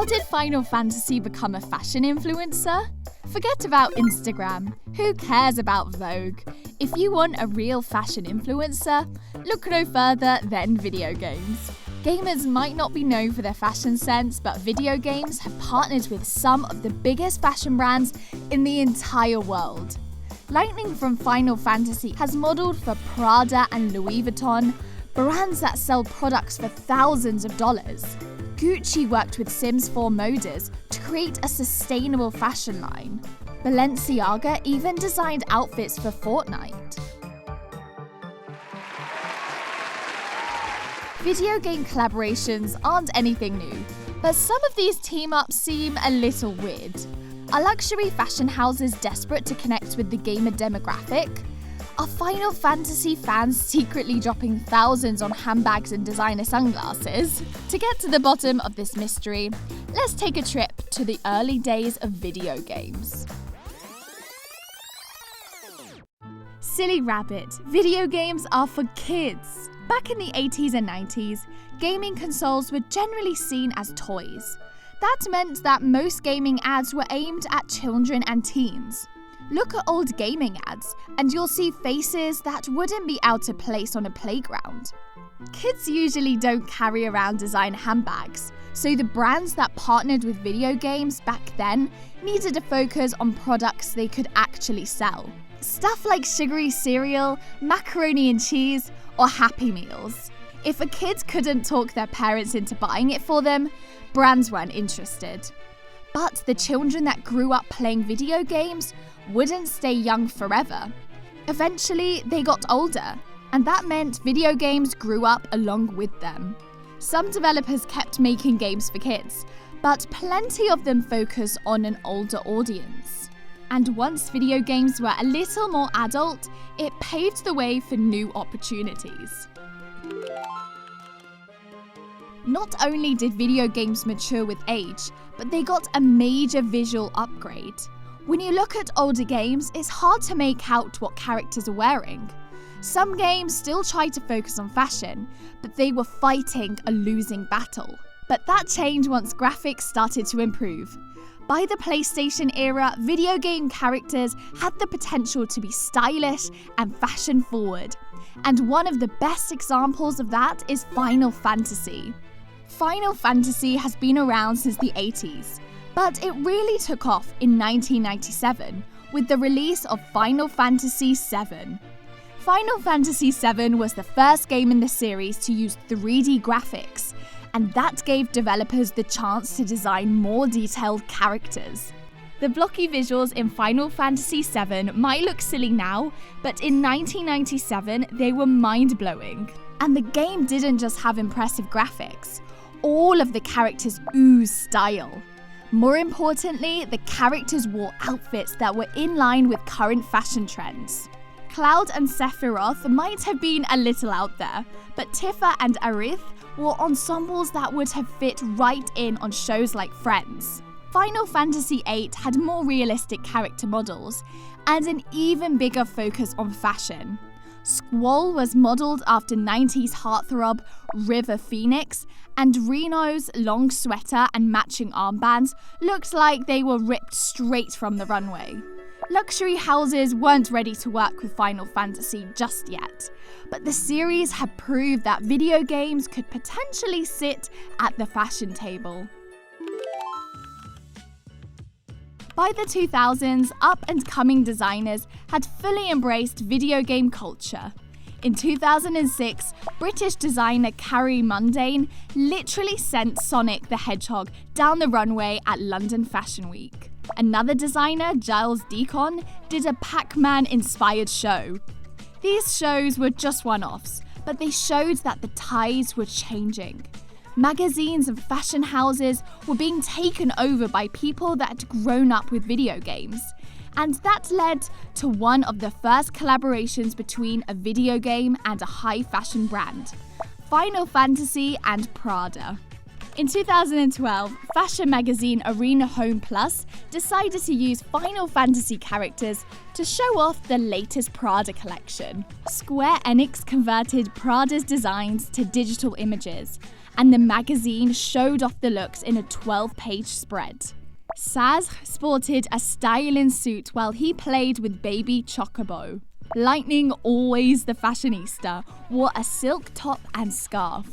How did Final Fantasy become a fashion influencer? Forget about Instagram. Who cares about Vogue? If you want a real fashion influencer, look no further than video games. Gamers might not be known for their fashion sense, but video games have partnered with some of the biggest fashion brands in the entire world. Lightning from Final Fantasy has modeled for Prada and Louis Vuitton, brands that sell products for thousands of dollars. Gucci worked with Sims 4 moders to create a sustainable fashion line. Balenciaga even designed outfits for Fortnite. Video game collaborations aren't anything new, but some of these team-ups seem a little weird. Are luxury fashion houses desperate to connect with the gamer demographic? Are Final Fantasy fans secretly dropping thousands on handbags and designer sunglasses? To get to the bottom of this mystery, let's take a trip to the early days of video games. Silly rabbit, video games are for kids. Back in the 80s and 90s, gaming consoles were generally seen as toys. That meant that most gaming ads were aimed at children and teens. Look at old gaming ads, and you'll see faces that wouldn't be out of place on a playground. Kids usually don't carry around designer handbags, so the brands that partnered with video games back then needed to focus on products they could actually sell. Stuff like sugary cereal, macaroni and cheese, or Happy Meals. If a kid couldn't talk their parents into buying it for them, brands weren't interested. But the children that grew up playing video games wouldn't stay young forever. Eventually, they got older, and that meant video games grew up along with them. Some developers kept making games for kids, but plenty of them focus on an older audience. And once video games were a little more adult, it paved the way for new opportunities. Not only did video games mature with age, but they got a major visual upgrade. When you look at older games, it's hard to make out what characters are wearing. Some games still try to focus on fashion, but they were fighting a losing battle. But that changed once graphics started to improve. By the PlayStation era, video game characters had the potential to be stylish and fashion-forward. And one of the best examples of that is Final Fantasy. Final Fantasy has been around since the 80s, but it really took off in 1997 with the release of Final Fantasy VII. Final Fantasy VII was the first game in the series to use 3D graphics, and that gave developers the chance to design more detailed characters. The blocky visuals in Final Fantasy VII might look silly now, but in 1997 they were mind-blowing. And the game didn't just have impressive graphics. All of the characters ooze style. More importantly, the characters wore outfits that were in line with current fashion trends. Cloud and Sephiroth might have been a little out there, but Tifa and Aerith wore ensembles that would have fit right in on shows like Friends. Final Fantasy VIII had more realistic character models and an even bigger focus on fashion. Squall was modelled after 90s heartthrob River Phoenix, and Reno's long sweater and matching armbands looked like they were ripped straight from the runway. Luxury houses weren't ready to work with Final Fantasy just yet, but the series had proved that video games could potentially sit at the fashion table. By the 2000s, up-and-coming designers had fully embraced video game culture. In 2006, British designer Carrie Mundane literally sent Sonic the Hedgehog down the runway at London Fashion Week. Another designer, Giles Deacon, did a Pac-Man-inspired show. These shows were just one-offs, but they showed that the tides were changing. Magazines and fashion houses were being taken over by people that had grown up with video games. And that led to one of the first collaborations between a video game and a high fashion brand, Final Fantasy and Prada. In 2012, fashion magazine Arena Home Plus decided to use Final Fantasy characters to show off the latest Prada collection. Square Enix converted Prada's designs to digital images, and the magazine showed off the looks in a 12-page spread. Saz sported a styling suit while he played with baby Chocobo. Lightning, always the fashionista, wore a silk top and scarf.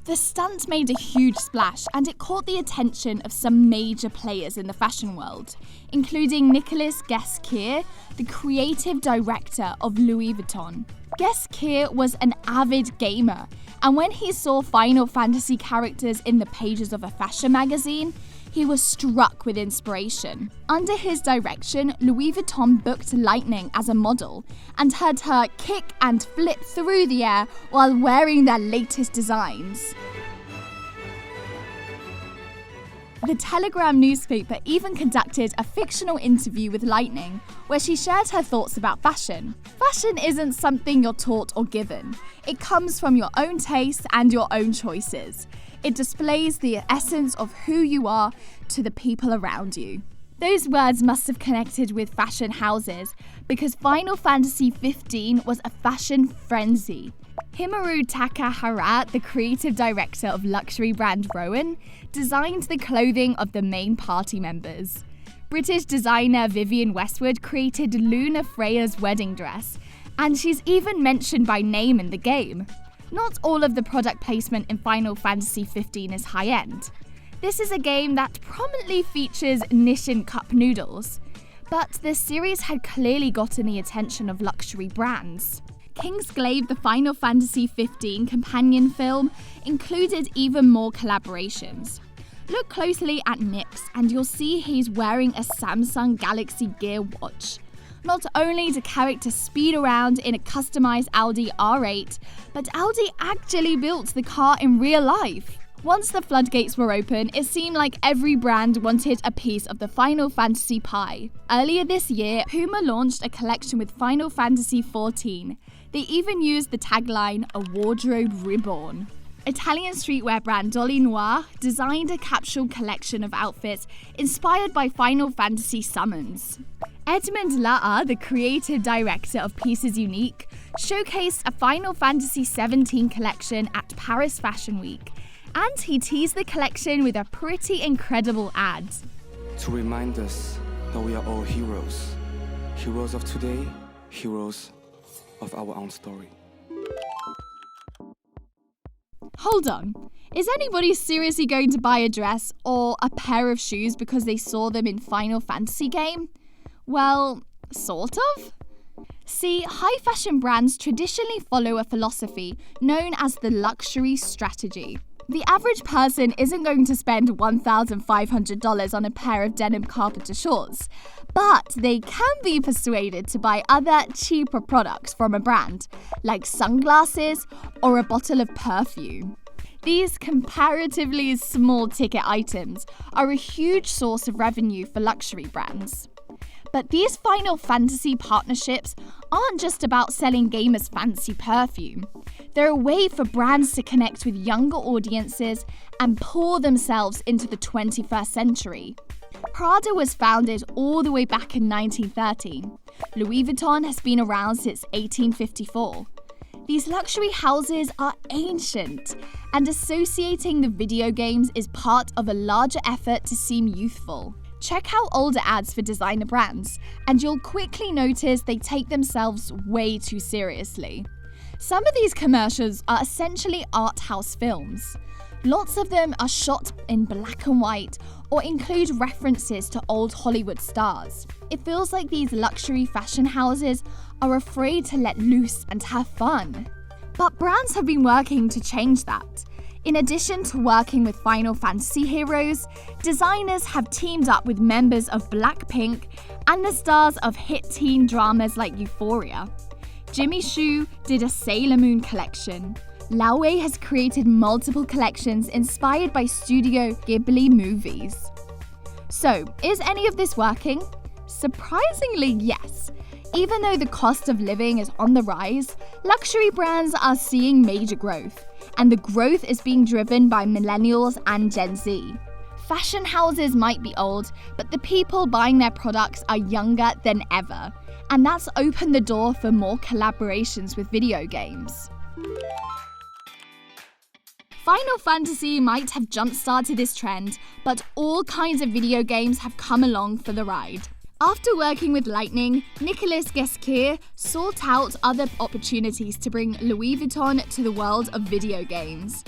The stunt made a huge splash and it caught the attention of some major players in the fashion world, including Nicolas Ghesquière, the creative director of Louis Vuitton. Ghesquière was an avid gamer, and when he saw Final Fantasy characters in the pages of a fashion magazine, he was struck with inspiration. Under his direction, Louis Vuitton booked Lightning as a model and had her kick and flip through the air while wearing their latest designs. The Telegram newspaper even conducted a fictional interview with Lightning, where she shared her thoughts about fashion. Fashion isn't something you're taught or given. It comes from your own taste and your own choices. It displays the essence of who you are to the people around you. Those words must have connected with fashion houses because Final Fantasy XV was a fashion frenzy. Himaru Takahara, the creative director of luxury brand Rowan, designed the clothing of the main party members. British designer Vivienne Westwood created Luna Freya's wedding dress, and she's even mentioned by name in the game. Not all of the product placement in Final Fantasy XV is high-end. This is a game that prominently features Nissin Cup noodles, but the series had clearly gotten the attention of luxury brands. Kingsglaive, the Final Fantasy XV companion film, included even more collaborations. Look closely at Nips and you'll see he's wearing a Samsung Galaxy Gear watch. Not only do characters speed around in a customized Audi R8, but Audi actually built the car in real life. Once the floodgates were open, it seemed like every brand wanted a piece of the Final Fantasy pie. Earlier this year, Puma launched a collection with Final Fantasy XIV. They even used the tagline, "A wardrobe reborn." Italian streetwear brand Dolly Noir designed a capsule collection of outfits inspired by Final Fantasy summons. Edmund La'a, the creative director of Pieces Unique, showcased a Final Fantasy XVII collection at Paris Fashion Week, and he teased the collection with a pretty incredible ad. To remind us that we are all heroes. Heroes of today, heroes of our own story. Hold on. Is anybody seriously going to buy a dress or a pair of shoes because they saw them in Final Fantasy game? Well, sort of. See, high fashion brands traditionally follow a philosophy known as the luxury strategy. The average person isn't going to spend $1,500 on a pair of denim carpenter shorts, but they can be persuaded to buy other cheaper products from a brand, like sunglasses or a bottle of perfume. These comparatively small ticket items are a huge source of revenue for luxury brands. But these Final Fantasy partnerships aren't just about selling gamers fancy perfume. They're a way for brands to connect with younger audiences and pour themselves into the 21st century. Prada was founded all the way back in 1913. Louis Vuitton has been around since 1854. These luxury houses are ancient, and associating the video games is part of a larger effort to seem youthful. Check out older ads for designer brands, and you'll quickly notice they take themselves way too seriously. Some of these commercials are essentially art house films. Lots of them are shot in black and white or include references to old Hollywood stars. It feels like these luxury fashion houses are afraid to let loose and have fun. But brands have been working to change that. In addition to working with Final Fantasy heroes, designers have teamed up with members of Blackpink and the stars of hit teen dramas like Euphoria. Jimmy Choo did a Sailor Moon collection. Laoway has created multiple collections inspired by Studio Ghibli movies. So, is any of this working? Surprisingly, yes. Even though the cost of living is on the rise, luxury brands are seeing major growth, and the growth is being driven by millennials and Gen Z. Fashion houses might be old, but the people buying their products are younger than ever, and that's opened the door for more collaborations with video games. Final Fantasy might have jump-started this trend, but all kinds of video games have come along for the ride. After working with Lightning, Nicolas Ghesquière sought out other opportunities to bring Louis Vuitton to the world of video games.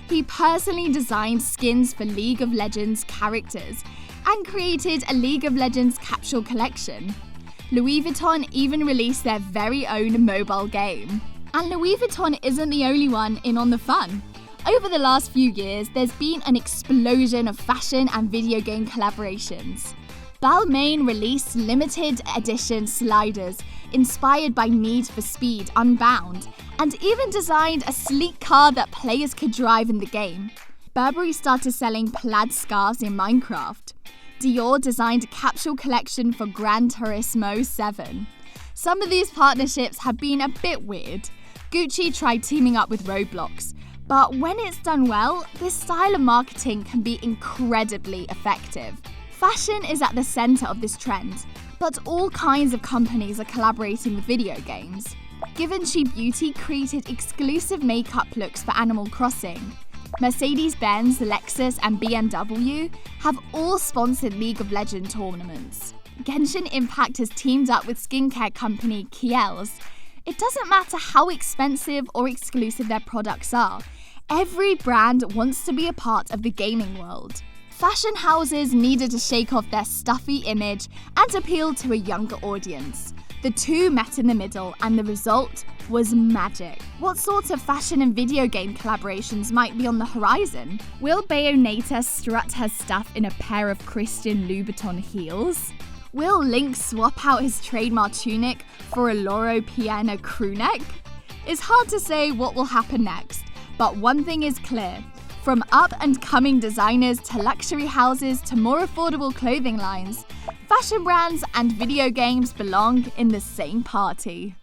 He personally designed skins for League of Legends characters and created a League of Legends capsule collection. Louis Vuitton even released their very own mobile game. And Louis Vuitton isn't the only one in on the fun. Over the last few years, there's been an explosion of fashion and video game collaborations. Balmain released limited edition sliders inspired by Need for Speed Unbound, and even designed a sleek car that players could drive in the game. Burberry started selling plaid scarves in Minecraft. Dior designed a capsule collection for Gran Turismo 7. Some of these partnerships have been a bit weird. Gucci tried teaming up with Roblox, but when it's done well, this style of marketing can be incredibly effective. Fashion is at the center of this trend, but all kinds of companies are collaborating with video games. Givenchy Beauty created exclusive makeup looks for Animal Crossing. Mercedes-Benz, Lexus, and BMW have all sponsored League of Legends tournaments. Genshin Impact has teamed up with skincare company Kiehl's. It doesn't matter how expensive or exclusive their products are, every brand wants to be a part of the gaming world. Fashion houses needed to shake off their stuffy image and appeal to a younger audience. The two met in the middle and the result was magic. What sorts of fashion and video game collaborations might be on the horizon? Will Bayonetta strut her stuff in a pair of Christian Louboutin heels? Will Link swap out his trademark tunic for a Loro Piana crewneck? It's hard to say what will happen next, but one thing is clear. From up-and-coming designers to luxury houses to more affordable clothing lines, fashion brands and video games belong in the same party.